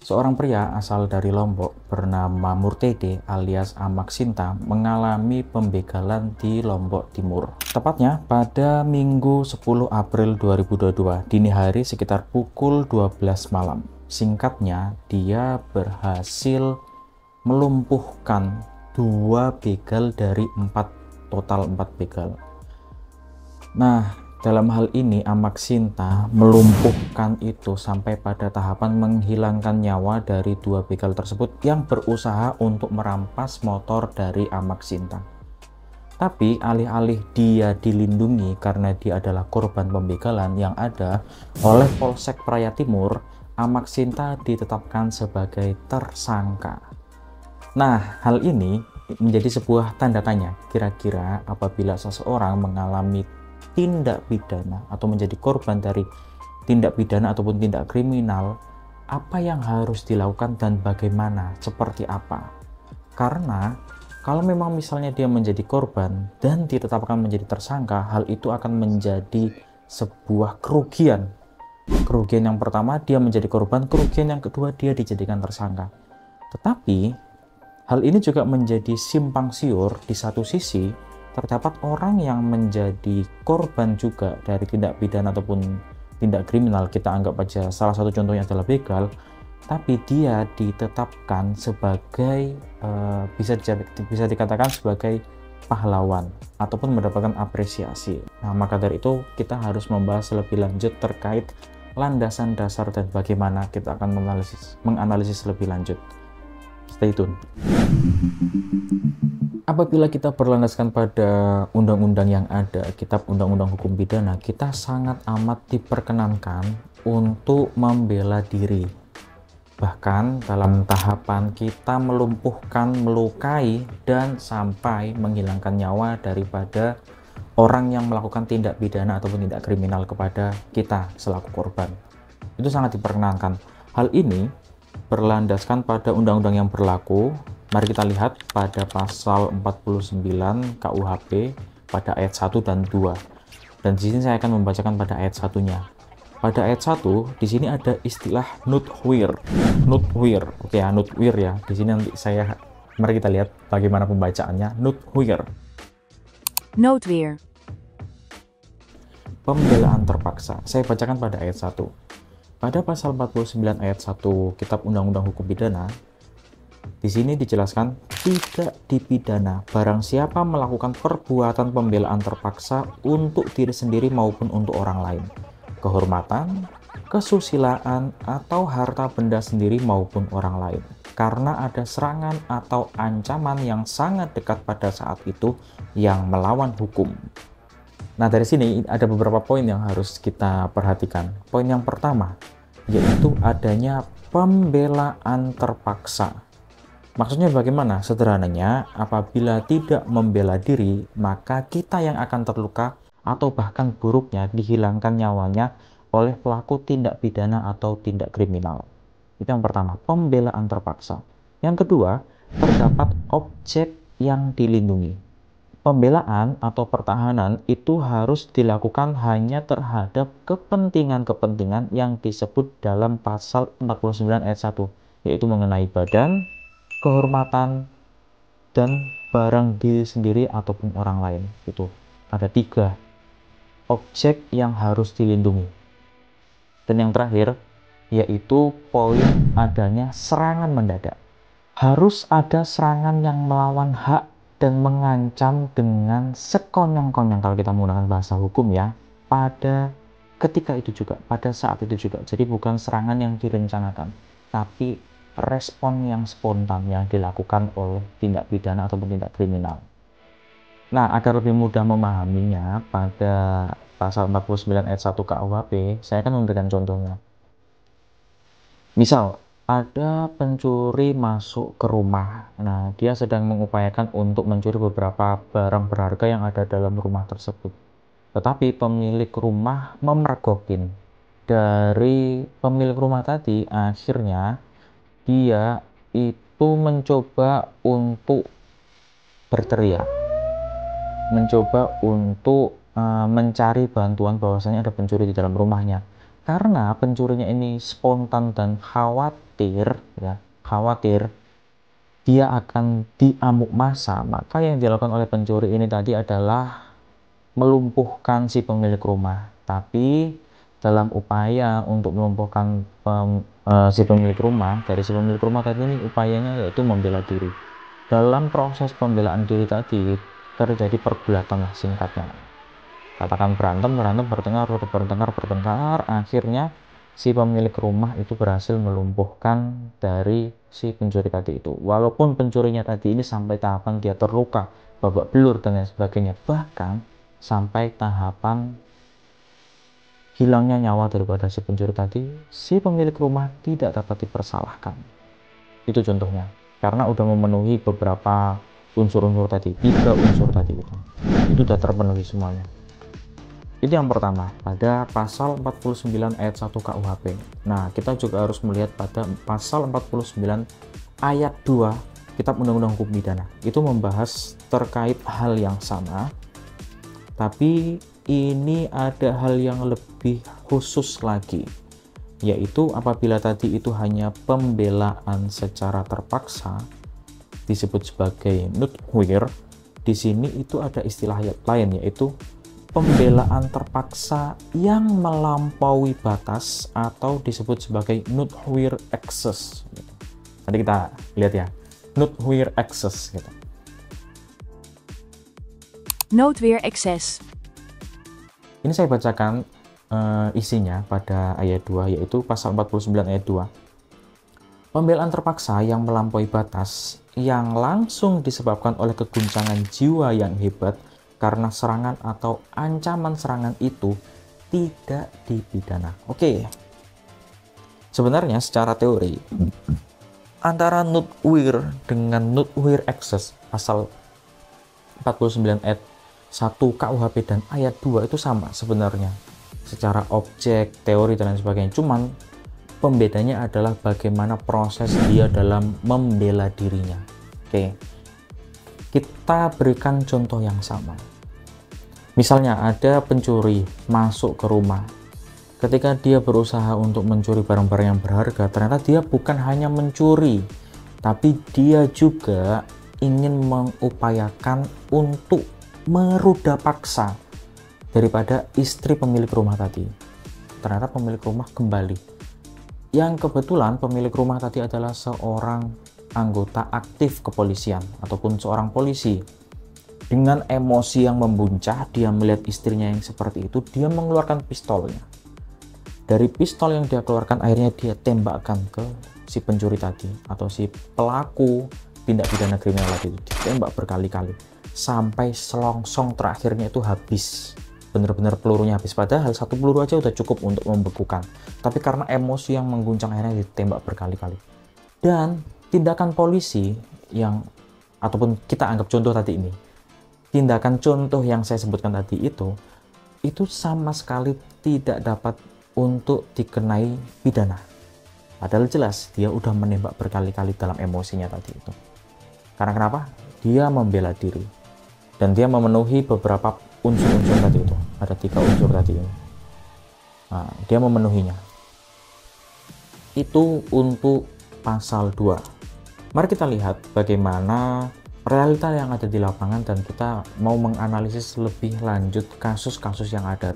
Seorang pria asal dari Lombok bernama Murtede alias Amak Sinta mengalami pembegalan di Lombok Timur. Tepatnya pada Minggu 10 April 2022, dini hari sekitar pukul 12 malam. Singkatnya, dia berhasil melumpuhkan 2 begal dari total 4 begal. Nah, dalam hal ini Amak Sinta melumpuhkan itu sampai pada tahapan menghilangkan nyawa dari 2 begal tersebut yang berusaha untuk merampas motor dari Amak Sinta. Tapi alih-alih dia dilindungi karena dia adalah korban pembegalan yang ada oleh Polsek Praia Timur, Amak Sinta ditetapkan sebagai tersangka. Nah, hal ini menjadi sebuah tanda tanya. Kira-kira apabila seseorang mengalami tindak pidana atau menjadi korban dari tindak pidana ataupun tindak kriminal, apa yang harus dilakukan dan bagaimana, seperti apa? Karena kalau memang misalnya dia menjadi korban dan ditetapkan menjadi tersangka, hal itu akan menjadi sebuah kerugian. Kerugian yang pertama, dia menjadi korban; kerugian yang kedua, dia dijadikan tersangka. Tetapi hal ini juga menjadi simpang siur. Di satu sisi terdapat orang yang menjadi korban juga dari tindak pidana ataupun tindak kriminal, kita anggap aja salah satu contohnya adalah begal, tapi dia ditetapkan sebagai bisa dikatakan sebagai pahlawan ataupun mendapatkan apresiasi. Nah, maka dari itu kita harus membahas lebih lanjut terkait landasan dasar dan bagaimana kita akan menganalisis lebih lanjut. Stay tune. Apabila kita berlandaskan pada undang-undang yang ada, Kitab Undang-Undang Hukum Pidana, kita sangat amat diperkenankan untuk membela diri. Bahkan dalam tahapan kita melumpuhkan, melukai, dan sampai menghilangkan nyawa daripada orang yang melakukan tindak pidana ataupun tindak kriminal kepada kita selaku korban. Itu sangat diperkenankan. Hal ini berlandaskan pada undang-undang yang berlaku. Mari kita lihat pada pasal 49 KUHP pada ayat 1 dan 2. Dan di sini saya akan membacakan pada ayat 1-nya. Pada ayat 1 di sini ada istilah nutwir. Nutwir. Oke ya, nutwir ya. Di sini nanti mari kita lihat bagaimana pembacaannya. Nutwir. Notweer. Pembelaan terpaksa. Saya bacakan pada ayat 1. Pada pasal 49 ayat 1 Kitab Undang-Undang Hukum Pidana, di sini dijelaskan tidak dipidana barang siapa melakukan perbuatan pembelaan terpaksa untuk diri sendiri maupun untuk orang lain, kehormatan, kesusilaan, atau harta benda sendiri maupun orang lain, karena ada serangan atau ancaman yang sangat dekat pada saat itu yang melawan hukum. Nah, dari sini ada beberapa poin yang harus kita perhatikan. Poin yang pertama yaitu adanya pembelaan terpaksa. Maksudnya bagaimana? Sederhananya, apabila tidak membela diri, maka kita yang akan terluka atau bahkan buruknya dihilangkan nyawanya oleh pelaku tindak pidana atau tindak kriminal. Itu yang pertama, pembelaan terpaksa. Yang kedua, terdapat objek yang dilindungi. Pembelaan atau pertahanan itu harus dilakukan hanya terhadap kepentingan-kepentingan yang disebut dalam pasal 49 ayat 1, yaitu mengenai badan, kehormatan, dan barang diri sendiri ataupun orang lain. Itu ada 3 objek yang harus dilindungi. Dan yang terakhir yaitu poin adanya serangan mendadak. Harus ada serangan yang melawan hak dan mengancam dengan sekonyong-konyong, kalau kita menggunakan bahasa hukum ya, pada ketika itu juga, pada saat itu juga. Jadi bukan serangan yang direncanakan, tapi respon yang spontan yang dilakukan oleh tindak pidana ataupun tindak kriminal. Nah, agar lebih mudah memahaminya, pada pasal 49 ayat 1 KUHP, saya akan memberikan contohnya. Misal, ada pencuri masuk ke rumah. Nah, dia sedang mengupayakan untuk mencuri beberapa barang berharga yang ada dalam rumah tersebut. Tetapi pemilik rumah memergokin. Dari pemilik rumah tadi, akhirnya dia itu mencoba untuk berteriak, mencoba untuk mencari bantuan bahwasanya ada pencuri di dalam rumahnya. Karena pencurinya ini spontan dan khawatir, ya, khawatir dia akan diamuk massa, maka yang dilakukan oleh pencuri ini tadi adalah melumpuhkan si pemilik rumah. Tapi dalam upaya untuk melumpuhkan si pemilik rumah, dari si pemilik rumah tadi ini upayanya yaitu membela diri. Dalam proses pembelaan diri tadi terjadi pergulatan lah singkatnya. Katakan berantem, bertengkar, akhirnya si pemilik rumah itu berhasil melumpuhkan dari si pencuri tadi itu. Walaupun pencurinya tadi ini sampai tahapan dia terluka, babak belur dan lain sebagainya, bahkan sampai tahapan hilangnya nyawa daripada si pencuri tadi, si pemilik rumah tidak dapat dipersalahkan. Itu contohnya, karena udah memenuhi beberapa unsur-unsur tadi, 3 unsur tadi itu udah terpenuhi semuanya. Itu yang pertama, pada pasal 49 ayat 1 KUHP. Nah, kita juga harus melihat pada pasal 49 ayat 2 Kitab Undang-Undang Hukum Pidana. Itu membahas terkait hal yang sama, tapi ini ada hal yang lebih khusus lagi, yaitu apabila tadi itu hanya pembelaan secara terpaksa, disebut sebagai nuthuir. Di sini itu ada istilah lain, yaitu pembelaan terpaksa yang melampaui batas atau disebut sebagai nuthuir excess. Nanti kita lihat ya, nuthuir excess gitu. Noodweer excess. Ini saya bacakan isinya pada ayat 2, yaitu pasal 49 ayat 2. Pembelaan terpaksa yang melampaui batas yang langsung disebabkan oleh keguncangan jiwa yang hebat karena serangan atau ancaman serangan itu tidak dipidana. Oke. Sebenarnya secara teori antara nuthuir dengan nuthuir excess pasal 49 ayat 1 KUHP dan ayat 2 itu sama sebenarnya. Secara objek, teori dan lain sebagainya. Cuman pembedanya adalah bagaimana proses dia dalam membela dirinya. Oke. Kita berikan contoh yang sama. Misalnya ada pencuri masuk ke rumah. Ketika dia berusaha untuk mencuri barang-barang yang berharga, ternyata dia bukan hanya mencuri, tapi dia juga ingin mengupayakan untuk meruda paksa daripada istri pemilik rumah tadi. Ternyata pemilik rumah kembali. Yang kebetulan pemilik rumah tadi adalah seorang anggota aktif kepolisian ataupun seorang polisi. Dengan emosi yang membuncah, dia melihat istrinya yang seperti itu, dia mengeluarkan pistolnya. Dari pistol yang dia keluarkan, akhirnya dia tembakkan ke si pencuri tadi atau si pelaku tindak pidana kriminal tadi itu. Ditembak berkali-kali sampai selongsong terakhirnya itu habis. Benar-benar pelurunya habis, padahal 1 peluru aja udah cukup untuk membekukan. Tapi karena emosi yang mengguncang, akhirnya ditembak berkali-kali. Dan tindakan polisi yang, ataupun kita anggap contoh tadi ini, tindakan contoh yang saya sebutkan tadi itu sama sekali tidak dapat untuk dikenai pidana. Padahal jelas dia udah menembak berkali-kali dalam emosinya tadi itu. Karena kenapa? Dia membela diri. Dan dia memenuhi beberapa unsur-unsur tadi itu. Ada 3 unsur tadi ini. Nah, dia memenuhinya. Itu untuk pasal 2. Mari kita lihat bagaimana realita yang ada di lapangan dan kita mau menganalisis lebih lanjut kasus-kasus yang ada.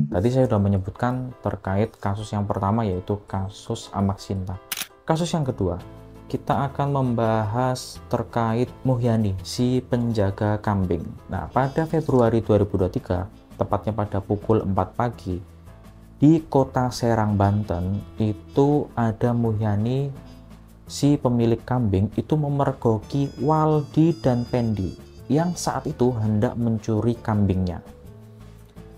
Tadi saya sudah menyebutkan terkait kasus yang pertama, yaitu kasus Amak Sinta. Kasus yang kedua, kita akan membahas terkait Muhyani, si penjaga kambing. Nah, pada Februari 2023, tepatnya pada pukul 4 pagi, di kota Serang, Banten, itu ada Muhyani, si pemilik kambing, itu memergoki Waldi dan Pendi yang saat itu hendak mencuri kambingnya.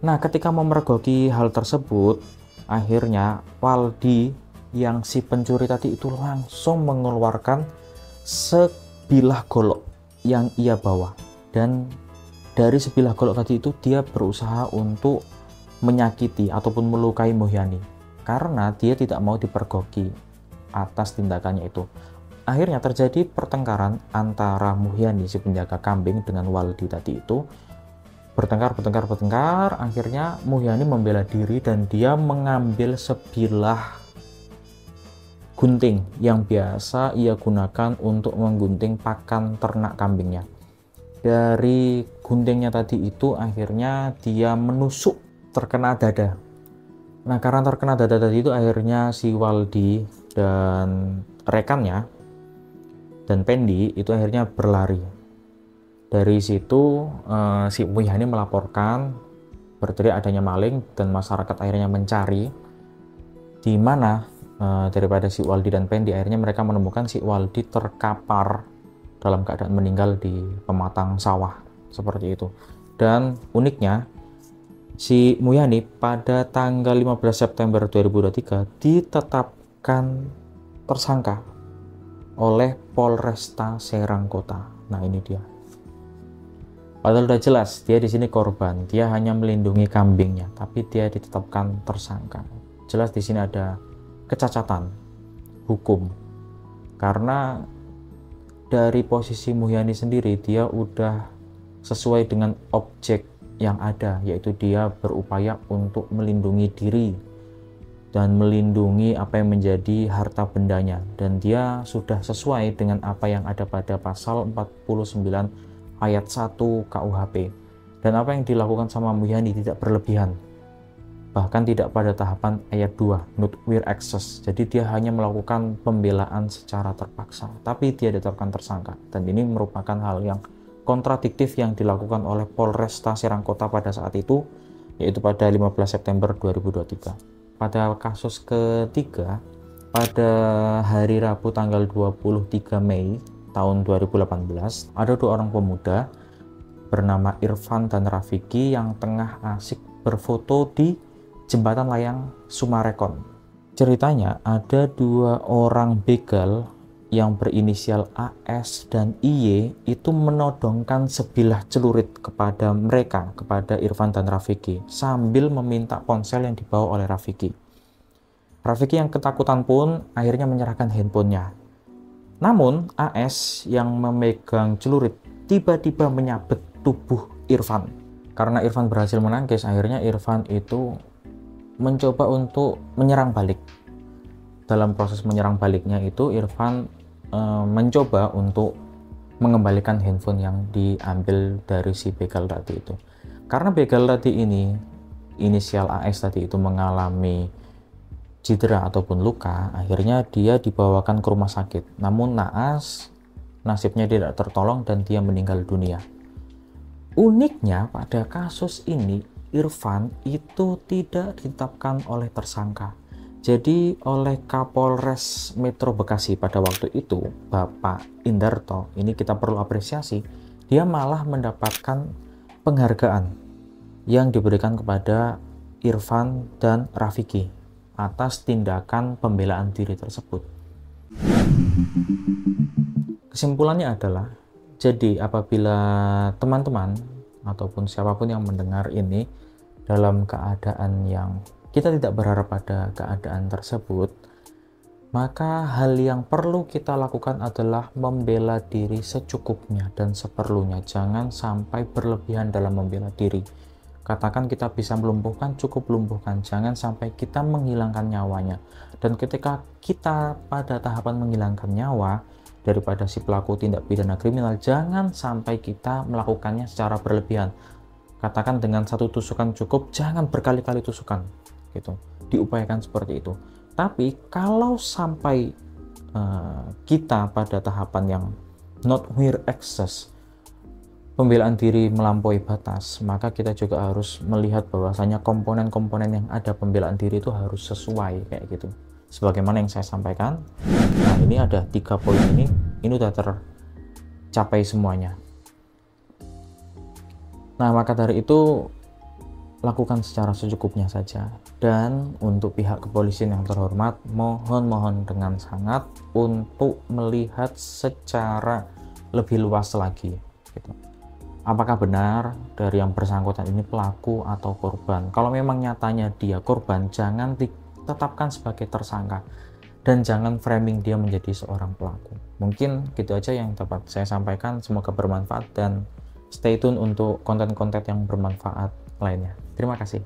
Nah, ketika memergoki hal tersebut, akhirnya Waldi yang si pencuri tadi itu langsung mengeluarkan sebilah golok yang ia bawa, dan dari sebilah golok tadi itu dia berusaha untuk menyakiti ataupun melukai Muhyani karena dia tidak mau dipergoki atas tindakannya itu. Akhirnya terjadi pertengkaran antara Muhyani si penjaga kambing dengan Waldi tadi itu. bertengkar, akhirnya Mulyani membela diri dan dia mengambil sebilah gunting yang biasa ia gunakan untuk menggunting pakan ternak kambingnya. Dari guntingnya tadi itu akhirnya dia menusuk terkena dada. Nah, karena terkena dada tadi itu akhirnya si Waldi dan rekannya dan Pendi itu akhirnya berlari. Dari situ si Mulyani melaporkan berteriak adanya maling dan masyarakat akhirnya mencari di mana daripada si Waldi dan Pendi. Akhirnya mereka menemukan si Waldi terkapar dalam keadaan meninggal di pematang sawah seperti itu. Dan uniknya si Mulyani pada tanggal 15 September 2023 ditetapkan tersangka oleh Polresta Serang Kota. Nah, ini dia. Padahal udah jelas dia di sini korban, dia hanya melindungi kambingnya, tapi dia ditetapkan tersangka. Jelas di sini ada kecacatan hukum. Karena dari posisi Mulyani sendiri dia udah sesuai dengan objek yang ada, yaitu dia berupaya untuk melindungi diri dan melindungi apa yang menjadi harta bendanya, dan dia sudah sesuai dengan apa yang ada pada pasal 49 ayat 1 KUHP. Dan apa yang dilakukan sama Mulyani tidak berlebihan, bahkan tidak pada tahapan ayat 2 not where excess. Jadi dia hanya melakukan pembelaan secara terpaksa, tapi dia ditetapkan tersangka, dan ini merupakan hal yang kontradiktif yang dilakukan oleh Polresta Serang Kota pada saat itu, yaitu pada 15 September 2023. Pada kasus ketiga, pada hari Rabu tanggal 23 Mei tahun 2018, ada dua orang pemuda bernama Irfan dan Rafiki yang tengah asik berfoto di Jembatan Layang Sumarekon. Ceritanya ada dua orang begal yang berinisial AS dan IY itu menodongkan sebilah celurit kepada mereka, kepada Irfan dan Rafiki, sambil meminta ponsel yang dibawa oleh Rafiki. Rafiki yang ketakutan pun akhirnya menyerahkan handphonenya. Namun AS yang memegang celurit tiba-tiba menyabet tubuh Irfan. Karena Irfan berhasil menangkis, akhirnya Irfan itu mencoba untuk menyerang balik. Dalam proses menyerang baliknya itu Irfan mencoba untuk mengembalikan handphone yang diambil dari si begal tadi itu. Karena begal tadi ini, inisial AS tadi itu mengalami cedera ataupun luka, akhirnya dia dibawakan ke rumah sakit. Namun naas, nasibnya tidak tertolong dan dia meninggal dunia. Uniknya pada kasus ini, Irfan itu tidak ditetapkan oleh tersangka. Jadi oleh Kapolres Metro Bekasi pada waktu itu, Bapak Indarto, ini kita perlu apresiasi, dia malah mendapatkan penghargaan yang diberikan kepada Irfan dan Rafiki atas tindakan pembelaan diri tersebut. Kesimpulannya adalah, jadi apabila teman-teman ataupun siapapun yang mendengar ini dalam keadaan yang kita tidak berharap pada keadaan tersebut, maka hal yang perlu kita lakukan adalah membela diri secukupnya dan seperlunya. Jangan sampai berlebihan dalam membela diri. Katakan kita bisa melumpuhkan, cukup lumpuhkan. Jangan sampai kita menghilangkan nyawanya. Dan ketika kita pada tahapan menghilangkan nyawa daripada si pelaku tindak pidana kriminal, jangan sampai kita melakukannya secara berlebihan. Katakan dengan satu tusukan cukup, jangan berkali-kali tusukan. Gitu, diupayakan seperti itu. Tapi kalau sampai kita pada tahapan yang not where excess, pembelaan diri melampaui batas, maka kita juga harus melihat bahwasanya komponen-komponen yang ada pembelaan diri itu harus sesuai kayak gitu. Sebagaimana yang saya sampaikan. Nah, ini ada 3 poin ini udah tercapai semuanya. Nah, maka dari itu lakukan secara secukupnya saja. Dan untuk pihak kepolisian yang terhormat, mohon dengan sangat untuk melihat secara lebih luas lagi gitu. Apakah benar dari yang bersangkutan ini pelaku atau korban? Kalau memang nyatanya dia korban, jangan ditetapkan sebagai tersangka dan jangan framing dia menjadi seorang pelaku. Mungkin gitu aja yang dapat saya sampaikan, semoga bermanfaat dan Stay tune untuk konten-konten yang bermanfaat lainnya. Terima kasih.